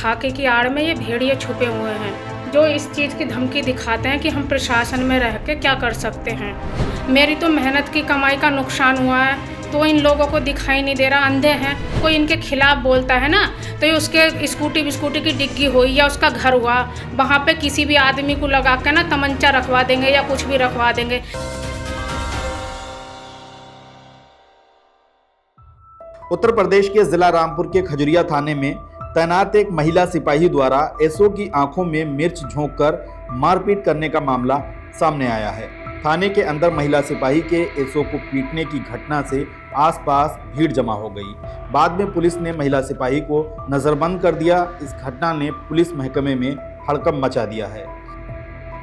खाके की आड़ में ये भेड़िए छुपे हुए हैं जो इस चीज़ की धमकी दिखाते हैं कि हम प्रशासन में रह के क्या कर सकते हैं। मेरी तो मेहनत की कमाई का नुकसान हुआ है तो इन लोगों को दिखाई नहीं दे रहा, अंधे हैं। कोई इनके खिलाफ बोलता है ना तो ये उसके स्कूटी की डिग्गी हुई या उसका घर हुआ, वहाँ पे किसी भी आदमी को लगा के ना तमंचा रखवा देंगे या कुछ भी रखवा देंगे। उत्तर प्रदेश के जिला रामपुर के खजुरिया थाने में तैनात एक महिला सिपाही द्वारा एसओ की आंखों में मिर्च झोंककर मारपीट करने का मामला सामने आया है। थाने के अंदर महिला सिपाही के एसओ को पीटने की घटना से आसपास भीड़ जमा हो गई। बाद में पुलिस ने महिला सिपाही को नजरबंद कर दिया। इस घटना ने पुलिस महकमे में हड़कंप मचा दिया है।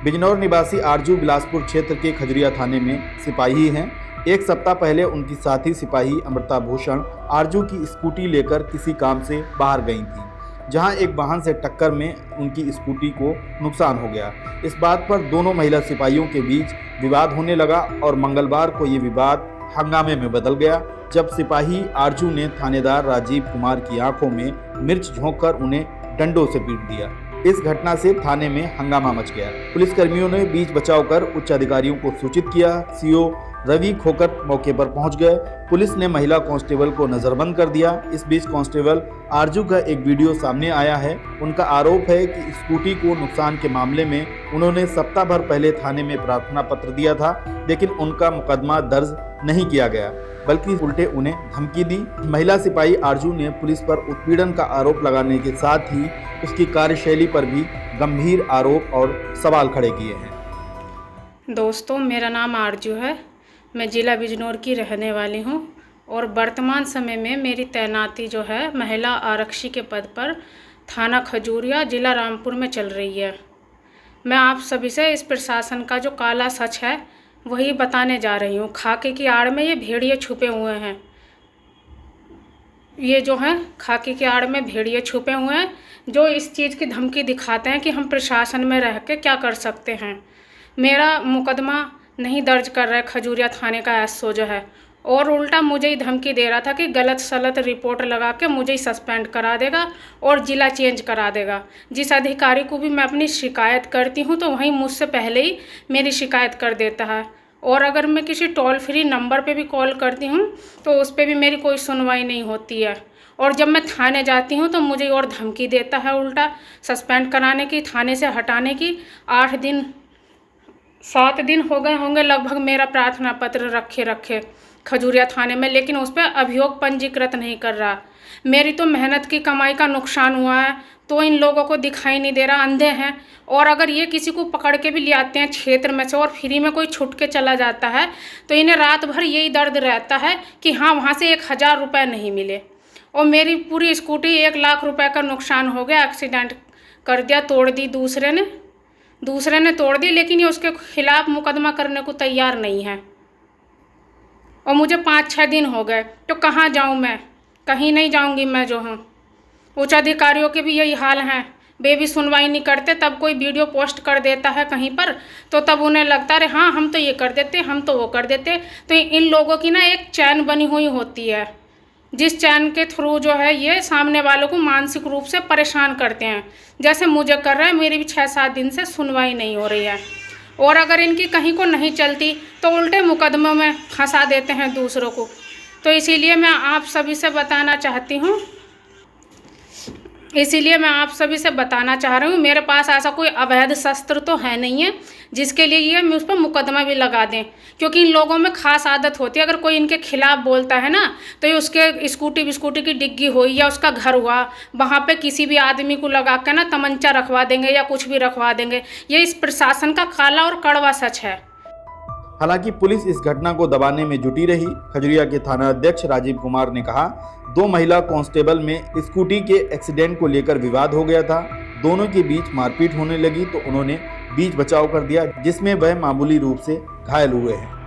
बिजनौर निवासी आरजू बिलासपुर क्षेत्र के खजुरिया थाने में सिपाही हैं। एक सप्ताह पहले उनकी साथी सिपाही अमृता भूषण आरजू की स्कूटी लेकर किसी काम से बाहर गई थी, जहां एक वाहन से टक्कर में उनकी स्कूटी को नुकसान हो गया। इस बात पर दोनों महिला सिपाहियों के बीच विवाद होने लगा और मंगलवार को ये विवाद हंगामे में बदल गया, जब सिपाही आरजू ने थानेदार राजीव कुमार की आंखों में मिर्च झोंककर उन्हें डंडों से पीट दिया। इस घटना से थाने में हंगामा मच गया। पुलिसकर्मियों ने बीच बचाव कर उच्च अधिकारियों को सूचित किया। सीओ रवि खोकर मौके पर पहुंच गए। पुलिस ने महिला कांस्टेबल को नजरबंद कर दिया। इस बीच कांस्टेबल आरजू का एक वीडियो सामने आया है। उनका आरोप है कि स्कूटी को नुकसान के मामले में उन्होंने सप्ताह भर पहले थाने में प्रार्थना पत्र दिया था, लेकिन उनका मुकदमा दर्ज नहीं किया गया, बल्कि उल्टे उन्हें धमकी दी। महिला सिपाही आरजू ने पुलिस पर उत्पीड़न का आरोप लगाने के साथ ही उसकी कार्यशैली पर भी गंभीर आरोप और सवाल खड़े किए हैं। दोस्तों, मेरा नाम आरजू है। मैं ज़िला बिजनौर की रहने वाली हूँ और वर्तमान समय में मेरी तैनाती जो है महिला आरक्षी के पद पर थाना खजूरिया ज़िला रामपुर में चल रही है। मैं आप सभी से इस प्रशासन का जो काला सच है वही बताने जा रही हूँ। खाके की आड़ में ये भेड़िए छुपे हुए हैं। ये जो हैं खाकी की आड़ में भेड़िए छुपे हुए हैं जो इस चीज़ की धमकी दिखाते हैं कि हम प्रशासन में रह के क्या कर सकते हैं। मेरा मुकदमा नहीं दर्ज कर रहा है खजूरिया थाने का एसओ जो है, और उल्टा मुझे ही धमकी दे रहा था कि गलत सलत रिपोर्ट लगा के मुझे ही सस्पेंड करा देगा और ज़िला चेंज करा देगा। जिस अधिकारी को भी मैं अपनी शिकायत करती हूँ तो वहीं मुझसे पहले ही मेरी शिकायत कर देता है, और अगर मैं किसी टोल फ्री नंबर पे भी कॉल करती हूँ तो उस पर भी मेरी कोई सुनवाई नहीं होती है। और जब मैं थाने जाती हूँ तो मुझे और धमकी देता है उल्टा सस्पेंड कराने की, थाने से हटाने की। 7 दिन हो गए होंगे लगभग मेरा प्रार्थना पत्र रखे खजूरिया थाने में, लेकिन उस पर अभियोग पंजीकृत नहीं कर रहा। मेरी तो मेहनत की कमाई का नुकसान हुआ है तो इन लोगों को दिखाई नहीं दे रहा, अंधे हैं। और अगर ये किसी को पकड़ के भी ले आते हैं क्षेत्र में से और फ्री में कोई छुट के चला जाता है तो इन्हें रात भर यही दर्द रहता है कि हाँ वहाँ से 1000 रुपये नहीं मिले। और मेरी पूरी स्कूटी 1 लाख रुपए का नुकसान हो गया, एक्सीडेंट कर दिया, तोड़ दी, दूसरे ने तोड़ दी, लेकिन ये उसके खिलाफ मुकदमा करने को तैयार नहीं है। और मुझे 5-6 दिन हो गए तो कहाँ जाऊँ मैं? कहीं नहीं जाऊँगी मैं जो हूँ। उच्च अधिकारियों के भी यही हाल हैं, वे भी सुनवाई नहीं करते। तब कोई वीडियो पोस्ट कर देता है कहीं पर तो तब उन्हें लगता है हाँ हम तो ये कर देते, हम तो वो कर देते। तो इन लोगों की ना एक चैन बनी हुई होती है, जिस चैन के थ्रू जो है ये सामने वालों को मानसिक रूप से परेशान करते हैं, जैसे मुझे कर रहे हैं। मेरी भी 6-7 दिन से सुनवाई नहीं हो रही है, और अगर इनकी कहीं को नहीं चलती तो उल्टे मुकदमों में फंसा देते हैं दूसरों को। तो इसीलिए मैं आप सभी से बताना चाह रही हूँ, मेरे पास ऐसा कोई अवैध शस्त्र तो है नहीं है जिसके लिए ये मैं उस पर मुकदमा भी लगा दें, क्योंकि इन लोगों में खास आदत होती है अगर कोई इनके खिलाफ बोलता है ना तो ये उसके स्कूटी की डिग्गी हुई या उसका घर हुआ, वहाँ पे किसी भी आदमी को लगा के ना तमंचा रखवा देंगे या कुछ भी रखवा देंगे। ये इस प्रशासन का काला और कड़वा सच है। हालांकि पुलिस इस घटना को दबाने में जुटी रही। खजुरिया के थाना अध्यक्ष राजीव कुमार ने कहा, 2 महिला कांस्टेबल में स्कूटी के एक्सीडेंट को लेकर विवाद हो गया था। दोनों के बीच मारपीट होने लगी तो उन्होंने बीच बचाव कर दिया, जिसमें वह मामूली रूप से घायल हुए हैं।